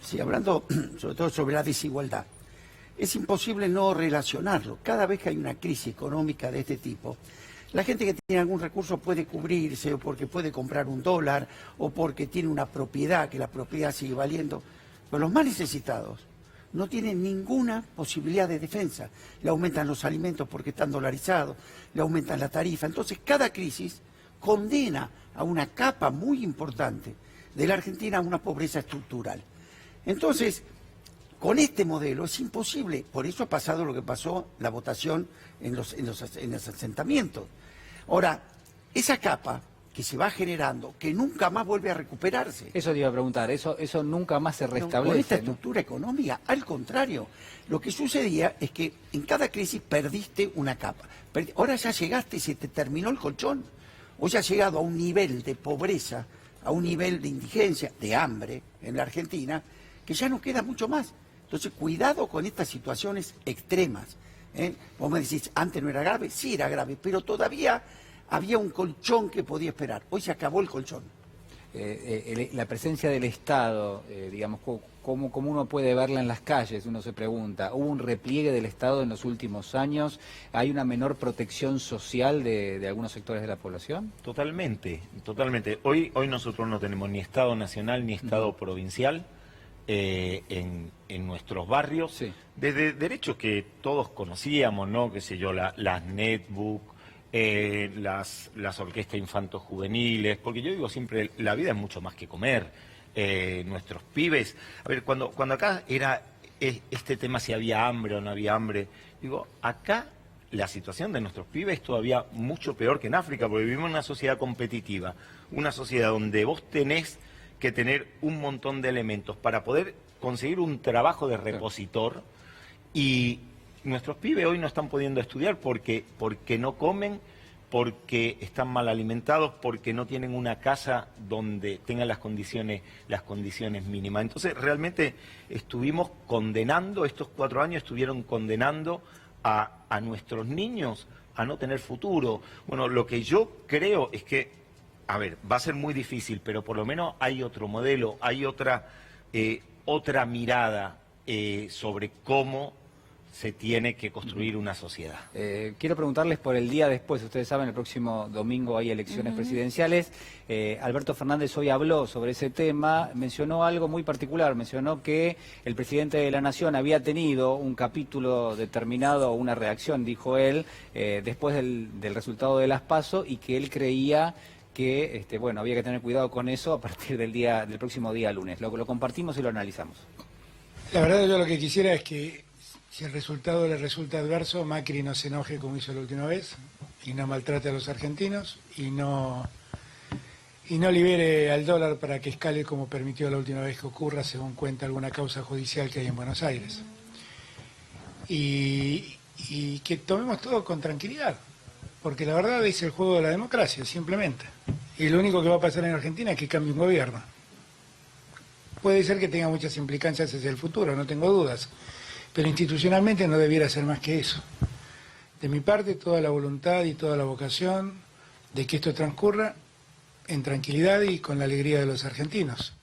Sí, hablando sobre todo sobre la desigualdad, es imposible no relacionarlo. Cada vez que hay una crisis económica de este tipo, la gente que tiene algún recurso puede cubrirse, o porque puede comprar un dólar, o porque tiene una propiedad, que la propiedad sigue valiendo. Pero los más necesitados no tienen ninguna posibilidad de defensa. Le aumentan los alimentos porque están dolarizados, le aumentan la tarifa. Entonces, cada crisis condena a una capa muy importante de la Argentina a una pobreza estructural. Entonces, con este modelo es imposible. Por eso ha pasado lo que pasó la votación en los asentamientos. Ahora, esa capa que se va generando, que nunca más vuelve a recuperarse. Eso te iba a preguntar, eso nunca más se restablece. Con esta ¿no? estructura económica, al contrario, lo que sucedía es que en cada crisis perdiste una capa. Ahora ya llegaste, se te terminó el colchón. Hoy ya has llegado a un nivel de pobreza, a un nivel de indigencia, de hambre en la Argentina, que ya no queda mucho más. Entonces, cuidado con estas situaciones extremas. Vos me decís, antes no era grave, sí era grave, pero todavía había un colchón que podía esperar. Hoy se acabó el colchón. La presencia del Estado, digamos, ¿cómo uno puede verla en las calles? Uno se pregunta. ¿Hubo un repliegue del Estado en los últimos años? ¿Hay una menor protección social de algunos sectores de la población? Totalmente, totalmente. Hoy nosotros no tenemos ni Estado nacional ni Estado provincial en nuestros barrios. Sí. Desde derechos que todos conocíamos, ¿no? Qué sé yo, las netbook, las orquestas infanto-juveniles, porque yo digo siempre, la vida es mucho más que comer. Nuestros pibes, a ver, cuando acá era este tema si había hambre o no había hambre, digo, acá la situación de nuestros pibes es todavía mucho peor que en África, porque vivimos en una sociedad competitiva, una sociedad donde vos tenés que tener un montón de elementos para poder conseguir un trabajo de repositor, y nuestros pibes hoy no están pudiendo estudiar porque no comen, porque están mal alimentados, porque no tienen una casa donde tengan las condiciones mínimas. Entonces, realmente estuvimos condenando, estos 4 años estuvieron condenando a nuestros niños a no tener futuro. Bueno, lo que yo creo es que, a ver, va a ser muy difícil, pero por lo menos hay otro modelo, hay otra mirada sobre cómo se tiene que construir una sociedad. Quiero preguntarles por el día después. Ustedes saben, el próximo domingo hay elecciones presidenciales. Alberto Fernández hoy habló sobre ese tema, mencionó algo muy particular, mencionó que el presidente de la Nación había tenido un capítulo determinado, una reacción, dijo él, después del resultado de las PASO, y que él creía que bueno, había que tener cuidado con eso a partir del próximo día lunes. Lo compartimos y lo analizamos. La verdad, yo lo que quisiera es que, si el resultado le resulta adverso, Macri no se enoje como hizo la última vez y no maltrate a los argentinos y no libere al dólar para que escale como permitió la última vez que ocurra, según cuenta alguna causa judicial que hay en Buenos Aires. Y que tomemos todo con tranquilidad, porque la verdad es el juego de la democracia, simplemente. Y lo único que va a pasar en Argentina es que cambie un gobierno. Puede ser que tenga muchas implicancias hacia el futuro, no tengo dudas. Pero institucionalmente no debiera ser más que eso. De mi parte, toda la voluntad y toda la vocación de que esto transcurra en tranquilidad y con la alegría de los argentinos.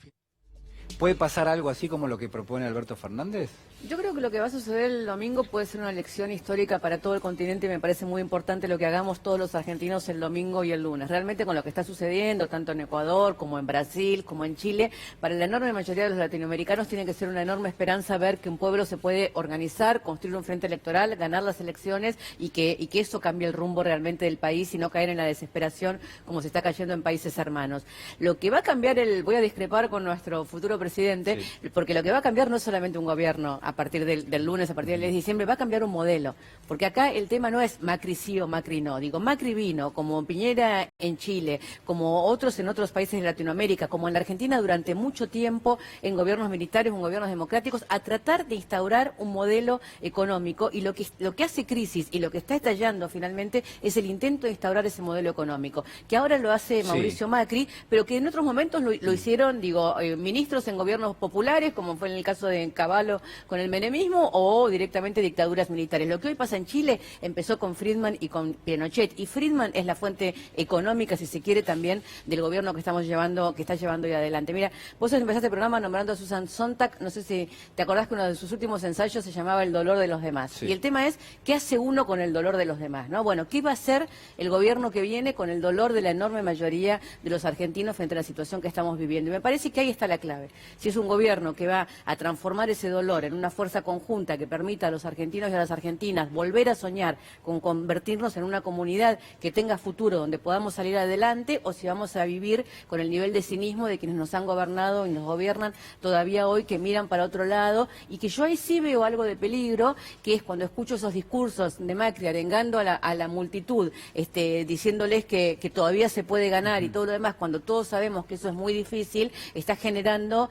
¿Puede pasar algo así como lo que propone Alberto Fernández? Yo creo que lo que va a suceder el domingo puede ser una lección histórica para todo el continente, y me parece muy importante lo que hagamos todos los argentinos el domingo y el lunes. Realmente, con lo que está sucediendo, tanto en Ecuador como en Brasil, como en Chile, para la enorme mayoría de los latinoamericanos tiene que ser una enorme esperanza ver que un pueblo se puede organizar, construir un frente electoral, ganar las elecciones y que eso cambie el rumbo realmente del país y no caer en la desesperación como se está cayendo en países hermanos. Lo que va a cambiar, voy a discrepar con nuestro futuro presidente, porque lo que va a cambiar no es solamente un gobierno a partir del lunes, a partir del 10 de diciembre, va a cambiar un modelo. Porque acá el tema no es Macri sí o Macri no. Digo, Macri vino, como Piñera en Chile, como otros en otros países de Latinoamérica, como en la Argentina durante mucho tiempo, en gobiernos militares, en gobiernos democráticos, a tratar de instaurar un modelo económico. Y lo que hace crisis y lo que está estallando finalmente es el intento de instaurar ese modelo económico, que ahora lo hace Mauricio Macri, pero que en otros momentos lo hicieron, digo, ministros en gobiernos populares, como fue en el caso de Cavallo con el menemismo, o directamente dictaduras militares. Lo que hoy pasa en Chile empezó con Friedman y con Pinochet, y Friedman es la fuente económica, si se quiere, también del gobierno que estamos llevando, que está llevando hoy adelante. Mira, vos empezaste el programa nombrando a Susan Sontag, no sé si te acordás que uno de sus últimos ensayos se llamaba El dolor de los demás. Sí. Y el tema es, ¿qué hace uno con el dolor de los demás? ¿No? Bueno, ¿qué va a hacer el gobierno que viene con el dolor de la enorme mayoría de los argentinos frente a la situación que estamos viviendo? Y me parece que ahí está la clave. Si es un gobierno que va a transformar ese dolor en una fuerza conjunta que permita a los argentinos y a las argentinas volver a soñar con convertirnos en una comunidad que tenga futuro, donde podamos salir adelante, o si vamos a vivir con el nivel de cinismo de quienes nos han gobernado y nos gobiernan todavía hoy, que miran para otro lado, y que yo ahí sí veo algo de peligro, que es cuando escucho esos discursos de Macri arengando a la multitud, diciéndoles que todavía se puede ganar y todo lo demás, cuando todos sabemos que eso es muy difícil, está generando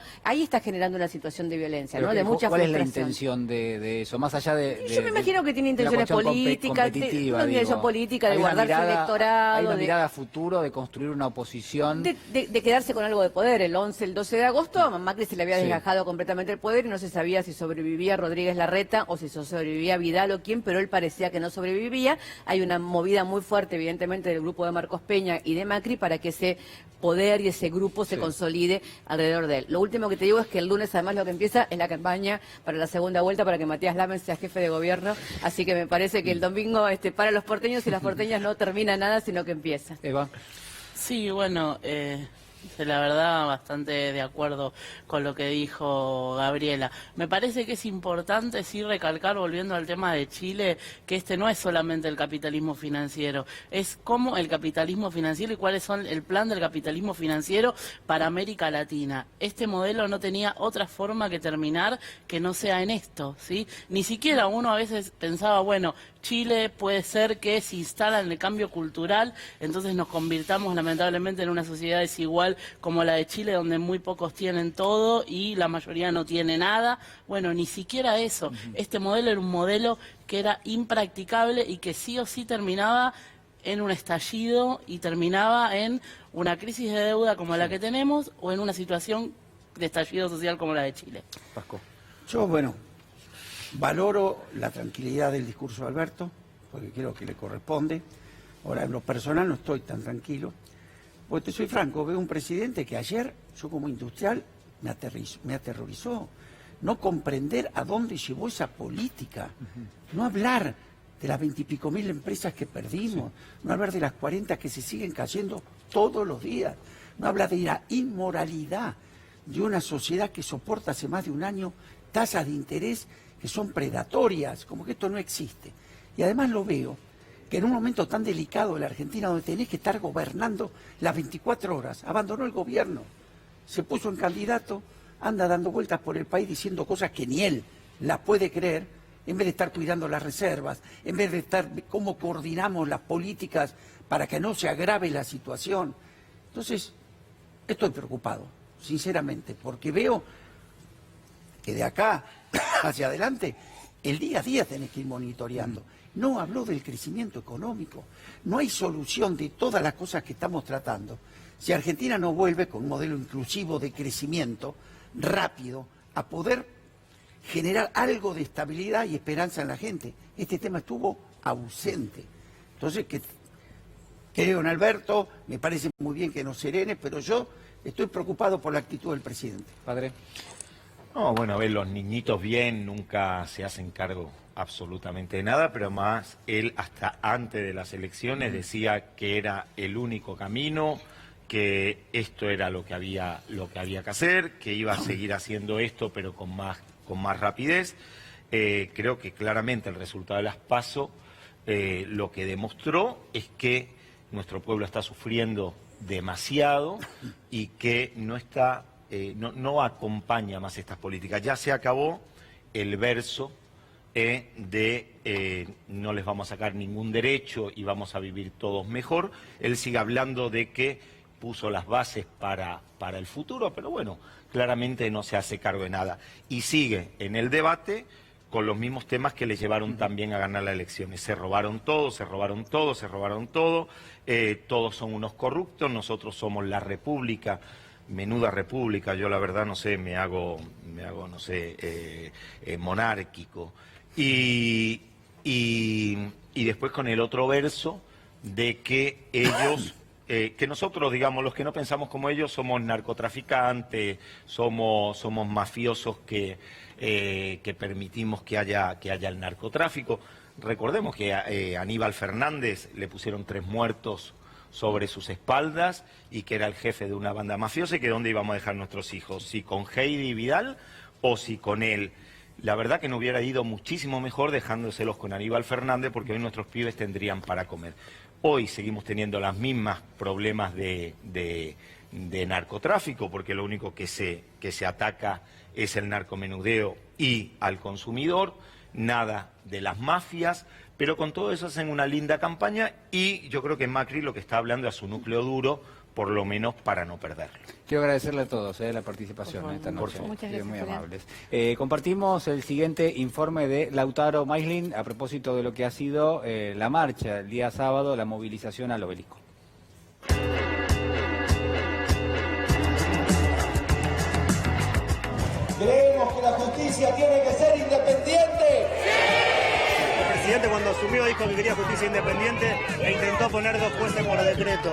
una situación de violencia, ¿no? De mucha ¿Cuál es la frustración. intención de eso? Más allá de Yo me imagino que tiene de la intenciones cuestión políticas, competitiva, una intención digo. política de Hay una guardar su mirada- electorado, Hay una de- mirada a futuro de construir una oposición. de quedarse con algo de poder. El 11, el 12 de agosto, a Macri se le había Sí. desgajado completamente el poder y no se sabía si sobrevivía Rodríguez Larreta o si sobrevivía Vidal o quién, pero él parecía que no sobrevivía. Hay una movida muy fuerte, evidentemente, del grupo de Marcos Peña y de Macri para que ese poder y ese grupo se Sí. consolide alrededor de él. Lo último que te digo es que el lunes, además, lo que empieza es la campaña para la segunda vuelta para que Matías Lamen sea jefe de gobierno. Así que me parece que el domingo, para los porteños y las porteñas no termina nada, sino que empieza. Eva. Sí, bueno, la verdad bastante de acuerdo con lo que dijo Gabriela. Me parece que es importante sí recalcar, volviendo al tema de Chile, que este no es solamente el capitalismo financiero, es cómo el capitalismo financiero y cuáles son el plan del capitalismo financiero para América Latina. Este modelo no tenía otra forma que terminar que no sea en esto, ¿sí? Ni siquiera uno a veces pensaba, bueno, Chile puede ser que se instala en el cambio cultural, entonces nos convirtamos lamentablemente en una sociedad desigual como la de Chile, donde muy pocos tienen todo y la mayoría no tiene nada. Bueno, ni siquiera eso. Este modelo era un modelo que era impracticable y que sí o sí terminaba en un estallido y terminaba en una crisis de deuda como la que tenemos o en una situación de estallido social como la de Chile. Pasco. Yo, bueno, valoro la tranquilidad del discurso de Alberto, porque creo que le corresponde. Ahora, en lo personal no estoy tan tranquilo, porque te soy franco, veo un presidente que ayer, yo como industrial, me aterrorizó. No comprender a dónde llevó esa política, no hablar de las 20 y pico mil empresas que perdimos, no hablar de las 40 que se siguen cayendo todos los días, no hablar de la inmoralidad de una sociedad que soporta hace más de un año tasas de interés que son predatorias, como que esto no existe. Y además lo veo, que en un momento tan delicado de la Argentina, donde tenés que estar gobernando las 24 horas, abandonó el gobierno, se puso en candidato, anda dando vueltas por el país diciendo cosas que ni él las puede creer, en vez de estar cuidando las reservas, en vez de estar cómo coordinamos las políticas para que no se agrave la situación. Entonces, estoy preocupado, sinceramente, porque veo que de acá hacia adelante, el día a día tenés que ir monitoreando. No habló del crecimiento económico, no hay solución de todas las cosas que estamos tratando. Si Argentina no vuelve con un modelo inclusivo de crecimiento rápido a poder generar algo de estabilidad y esperanza en la gente, este tema estuvo ausente. Entonces, creo en Alberto, me parece muy bien que nos serene, pero yo estoy preocupado por la actitud del presidente. Padre. No, bueno, a ver, los niñitos bien, nunca se hacen cargo absolutamente de nada, pero más él hasta antes de las elecciones decía que era el único camino, que esto era lo que había que hacer, que iba a seguir haciendo esto, pero con más rapidez. Creo que claramente el resultado de las PASO lo que demostró es que nuestro pueblo está sufriendo demasiado y que no acompaña más estas políticas. Ya se acabó el verso de no les vamos a sacar ningún derecho y vamos a vivir todos mejor. Él sigue hablando de que puso las bases para el futuro, pero bueno, claramente no se hace cargo de nada. Y sigue en el debate con los mismos temas que le llevaron también a ganar las elecciones. Se robaron todo, se robaron todo, se robaron todo, todos son unos corruptos, nosotros somos la república menuda república, yo la verdad no sé, me hago no sé, monárquico. Y después con el otro verso de que ellos, que nosotros, digamos, los que no pensamos como ellos, somos narcotraficantes, somos mafiosos que permitimos que haya el narcotráfico. Recordemos que a Aníbal Fernández le pusieron 3 muertos sobre sus espaldas y que era el jefe de una banda mafiosa y que dónde íbamos a dejar nuestros hijos, si con Heidi Vidal o si con él. La verdad que nos hubiera ido muchísimo mejor dejándoselos con Aníbal Fernández, porque hoy nuestros pibes tendrían para comer. Hoy seguimos teniendo las mismas problemas de narcotráfico, porque lo único que se ataca es el narcomenudeo y al consumidor, nada de las mafias, pero con todo eso hacen una linda campaña y yo creo que Macri lo que está hablando es a su núcleo duro, por lo menos para no perderlo. Quiero agradecerle a todos la participación esta noche. Muchas gracias, Muy Julián. amables. Compartimos el siguiente informe de Lautaro Maislin a propósito de lo que ha sido la marcha el día sábado, la movilización al Obelisco. Creemos que la justicia tiene que ser independiente. El presidente cuando asumió dijo que quería justicia independiente e intentó poner 2 jueces por decreto.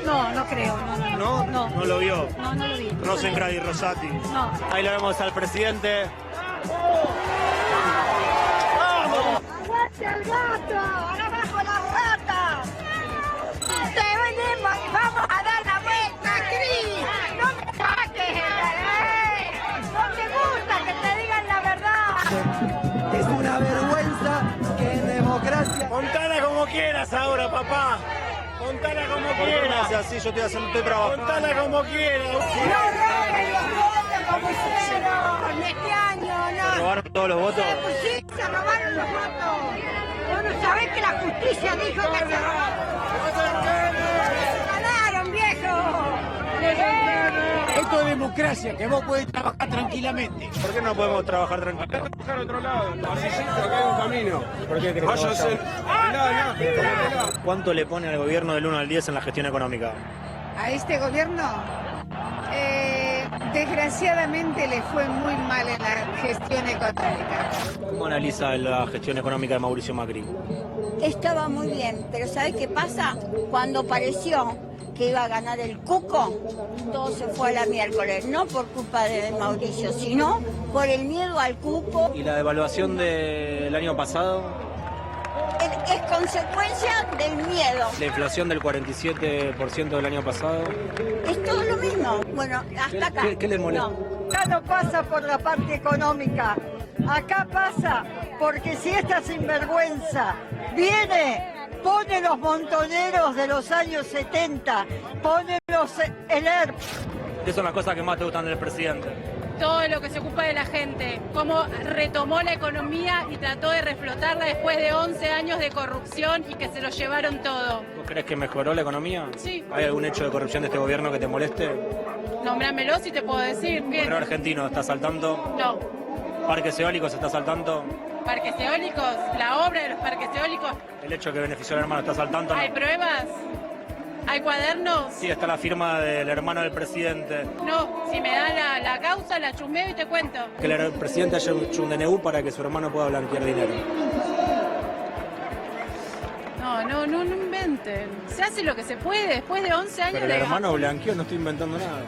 No, no creo. ¿No? No. ¿No lo vio? No, no lo vi. Rosenkrantz y Rosati. No. Ahí lo vemos al presidente. ¡Aguante el gato! ¡Abajo las ratas! ¡Te venimos y vamos a dar la vuelta, Cris! ¡No me saques! ¡No te gusta que te digan la verdad! Es una vergüenza que en democracia... Contala como quieras ahora, papá. Contala como quieras. Así yo estoy trabajando. Contala como quieras. ¡No roben los votos como hicieron este año! ¡No! ¿Robaron todos los votos? Pues sí, se robaron los votos. ¿Vos no sabés que la justicia dijo que se ganaron, viejo? Esto es democracia, que vos podés trabajar tranquilamente. ¿Por qué no podemos trabajar tranquilamente? Buscar otro lado. Así sí, acá hay un camino. ¿Por qué crees? Váyanse. ¿Cuánto le pone al gobierno del 1 al 10 en la gestión económica? A este gobierno, desgraciadamente le fue muy mal en la gestión económica. ¿Cómo analiza la gestión económica de Mauricio Macri? Estaba muy bien, pero ¿sabés qué pasa? Cuando pareció que iba a ganar el cuco, todo se fue a la miércoles, no por culpa de Mauricio, sino por el miedo al cupo. ¿Y la devaluación del año pasado? Es consecuencia del miedo. ¿La inflación del 47% del año pasado? Es todo lo mismo. Bueno, hasta acá. ¿Qué le molesta? No. Acá no pasa por la parte económica, acá pasa porque si esta sinvergüenza viene, pone los montoneros de los años 70, pone el ERP. ¿Qué son las cosas que más te gustan del presidente? Todo lo que se ocupa de la gente, cómo retomó la economía y trató de reflotarla después de 11 años de corrupción y que se lo llevaron todo. ¿Vos crees que mejoró la economía? Sí. ¿Hay algún hecho de corrupción de este gobierno que te moleste? Nómbramelo si te puedo decir. Bien. ¿Correo argentino está saltando? No. ¿Parques eólicos está saltando? Parques eólicos, la obra de los parques eólicos. ¿El hecho que benefició al hermano está saltando? ¿Hay pruebas? ¿Hay cuadernos? Sí, está la firma del hermano del presidente. No, si me da la causa, la chumeo y te cuento. Que el presidente haya hecho un DNU para que su hermano pueda blanquear dinero. No inventen. Se hace lo que se puede después de 11 años Pero el hermano blanqueó, no estoy inventando nada.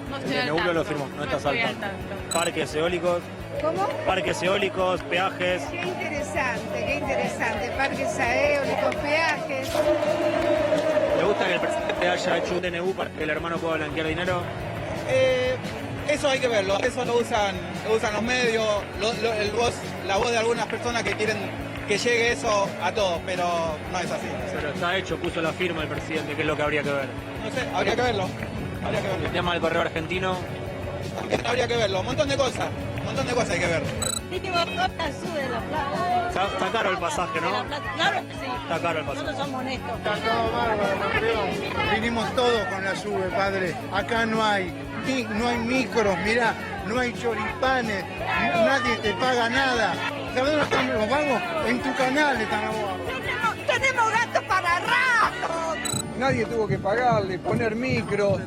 No El estoy al DNU tanto. lo firmó, no está estoy al saltando. tanto. Parques eólicos, ¿Cómo? parques eólicos, peajes. Qué interesante. Parques eólicos, peajes. ¿Le gusta que el presidente haya hecho un DNU para que el hermano pueda blanquear dinero? Eso hay que verlo, eso lo usan los medios, la voz de algunas personas que quieren que llegue eso a todos, pero no es así. Pero está hecho, puso la firma el presidente, que es lo que habría que ver. No sé, habría que verlo. El tema del correo argentino. Habría que verlo, un montón de cosas hay que ver. Está caro el pasaje, ¿no? Claro que sí. Está caro el pasaje. Nosotros somos honestos. Vinimos todos con la SUBE, padre. Acá no hay micros, mirá, no hay choripanes, nadie te paga nada. ¿Sabes dónde están los vagos? En tu canal están los vagos. Tenemos gatos para rato. Nadie tuvo que pagarle, poner micros,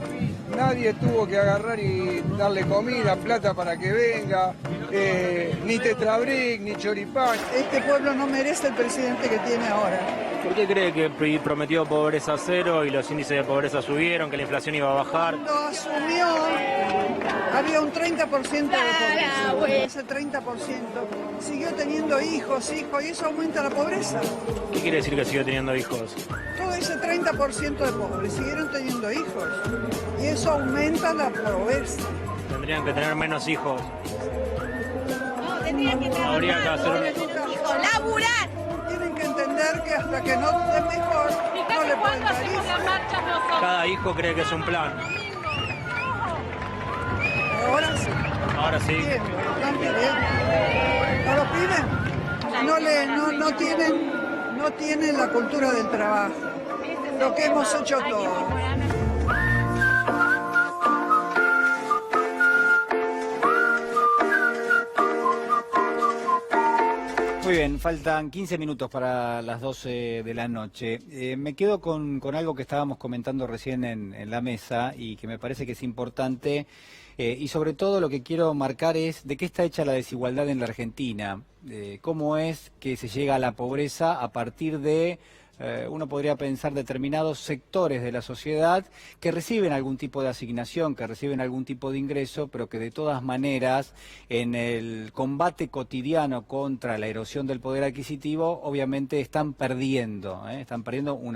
nadie tuvo que agarrar y darle comida, plata para que venga, ni tetrabric, ni choripán. Este pueblo no merece el presidente que tiene ahora. ¿Por qué cree que prometió pobreza cero y los índices de pobreza subieron, que la inflación iba a bajar? Cuando asumió, había un 30% de pobreza. Ese 30% siguió teniendo hijos, y eso aumenta la pobreza. ¿Qué quiere decir que siguió teniendo hijos? Todo ese 30% de pobres siguieron teniendo hijos, y eso aumenta la pobreza. Tendrían que tener menos hijos. No, tendrían que trabajar. Habría que hacer laburar. Tienen que entender que hasta que no esté mejor, no le pueden dar hijos. Cada hijo cree que es un plan. Ahora sí. Ahora sí. Bien, están pidiendo. ¿No lo piden? No tienen la cultura del trabajo. Lo que hemos hecho todos. Muy bien, faltan 15 minutos para las 12 de la noche. Me quedo con algo que estábamos comentando recién en la mesa y que me parece que es importante, y sobre todo lo que quiero marcar es de qué está hecha la desigualdad en la Argentina, cómo es que se llega a la pobreza a partir de... uno podría pensar determinados sectores de la sociedad que reciben algún tipo de asignación, que reciben algún tipo de ingreso, pero que de todas maneras en el combate cotidiano contra la erosión del poder adquisitivo obviamente están perdiendo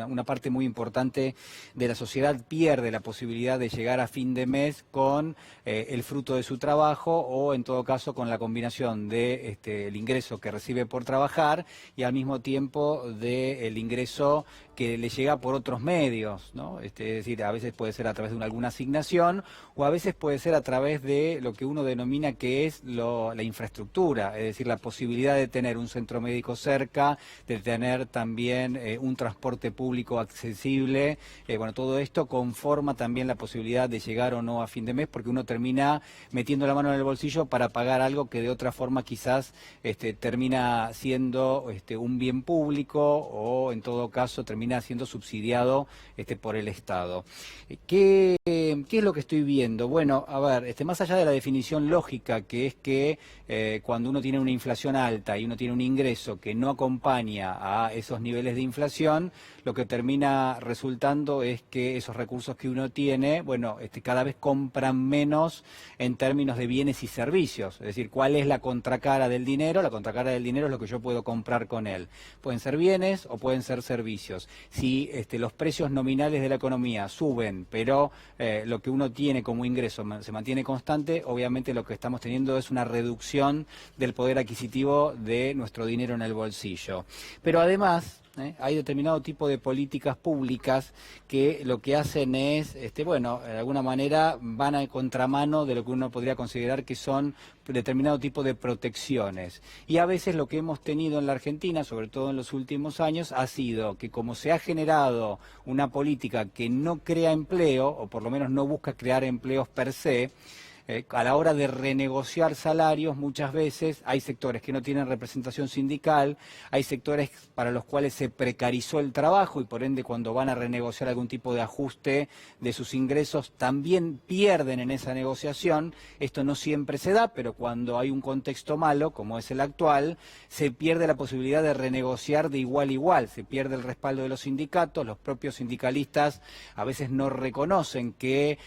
una parte muy importante de la sociedad, pierde la posibilidad de llegar a fin de mes con el fruto de su trabajo o en todo caso con la combinación de el ingreso que recibe por trabajar y al mismo tiempo del ingreso que le llega por otros medios, ¿no? Es decir, a veces puede ser a través de alguna asignación o a veces puede ser a través de lo que uno denomina que es la infraestructura, es decir, la posibilidad de tener un centro médico cerca, de tener también un transporte público accesible. Bueno, todo esto conforma también la posibilidad de llegar o no a fin de mes, porque uno termina metiendo la mano en el bolsillo para pagar algo que de otra forma quizás termina siendo un bien público o en todo caso termina siendo subsidiado por el Estado. ¿Qué es lo que estoy viendo? Bueno, a ver, más allá de la definición lógica, que es que cuando uno tiene una inflación alta y uno tiene un ingreso que no acompaña a esos niveles de inflación, lo que termina resultando es que esos recursos que uno tiene, bueno, cada vez compran menos en términos de bienes y servicios. Es decir, ¿cuál es la contracara del dinero? La contracara del dinero es lo que yo puedo comprar con él. Pueden ser bienes o pueden ser servicios. Si los precios nominales de la economía suben, pero lo que uno tiene como ingreso se mantiene constante, obviamente lo que estamos teniendo es una reducción del poder adquisitivo de nuestro dinero en el bolsillo. Pero además... hay determinado tipo de políticas públicas que lo que hacen es, de alguna manera van a contramano de lo que uno podría considerar que son determinado tipo de protecciones. Y a veces lo que hemos tenido en la Argentina, sobre todo en los últimos años, ha sido que como se ha generado una política que no crea empleo, o por lo menos no busca crear empleos per se, a la hora de renegociar salarios muchas veces hay sectores que no tienen representación sindical, hay sectores para los cuales se precarizó el trabajo y por ende cuando van a renegociar algún tipo de ajuste de sus ingresos también pierden en esa negociación. Esto no siempre se da, pero cuando hay un contexto malo como es el actual, se pierde la posibilidad de renegociar de igual a igual, se pierde el respaldo de los sindicatos, los propios sindicalistas a veces no reconocen que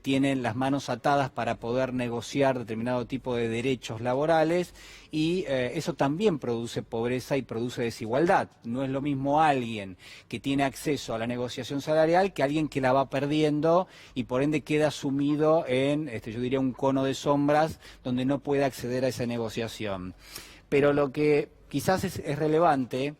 tienen las manos atadas para poder negociar determinado tipo de derechos laborales y eso también produce pobreza y produce desigualdad. No es lo mismo alguien que tiene acceso a la negociación salarial que alguien que la va perdiendo y por ende queda sumido en, yo diría, un cono de sombras donde no puede acceder a esa negociación. Pero lo que quizás es relevante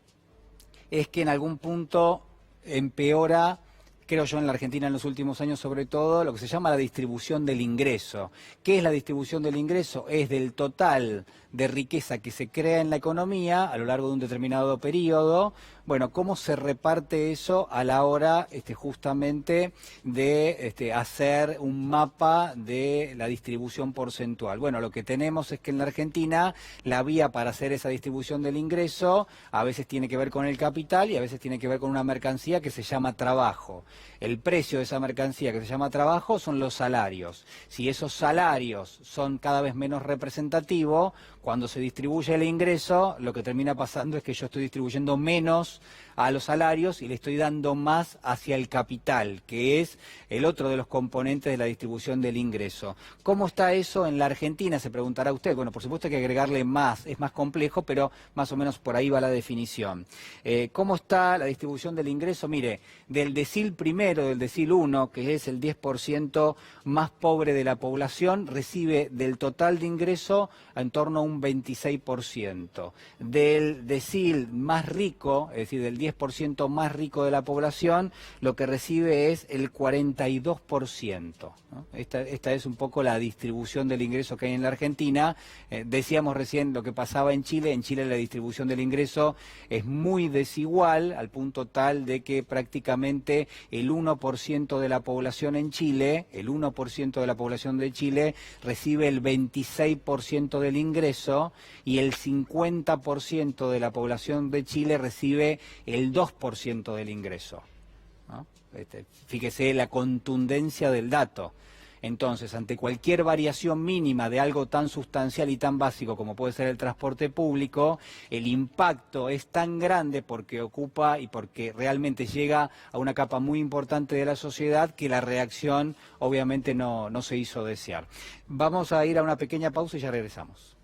es que en algún punto empeora, creo yo, en la Argentina en los últimos años sobre todo, lo que se llama la distribución del ingreso. ¿Qué es la distribución del ingreso? Es del total de riqueza que se crea en la economía a lo largo de un determinado periodo. Bueno, ¿cómo se reparte eso a la hora justamente de hacer un mapa de la distribución porcentual? Bueno, lo que tenemos es que en la Argentina la vía para hacer esa distribución del ingreso a veces tiene que ver con el capital y a veces tiene que ver con una mercancía que se llama trabajo. el precio de esa mercancía que se llama trabajo son los salarios. Si esos salarios son cada vez menos representativos, cuando se distribuye el ingreso, lo que termina pasando es que yo estoy distribuyendo menos a los salarios y le estoy dando más hacia el capital, que es el otro de los componentes de la distribución del ingreso. ¿Cómo está eso en la Argentina? Se preguntará usted. Bueno, por supuesto hay que agregarle más, es más complejo, pero más o menos por ahí va la definición. ¿Cómo está la distribución del ingreso? Mire, del decil primero, del decil 1, que es el 10% más pobre de la población, recibe del total de ingreso en torno a un 26%. Del decil más rico, es decir, del 10% más rico de la población, lo que recibe es el 42%, ¿no? Esta es un poco la distribución del ingreso que hay en la Argentina. Decíamos recién lo que pasaba en Chile. En Chile la distribución del ingreso es muy desigual, al punto tal de que prácticamente el 1% de la población en Chile, el 1% de la población de Chile recibe el 26% del ingreso y el 50% de la población de Chile recibe el 2% del ingreso, ¿no? Fíjese la contundencia del dato. Entonces, ante cualquier variación mínima de algo tan sustancial y tan básico como puede ser el transporte público, el impacto es tan grande porque ocupa y porque realmente llega a una capa muy importante de la sociedad que la reacción obviamente no se hizo desear. Vamos a ir a una pequeña pausa y ya regresamos.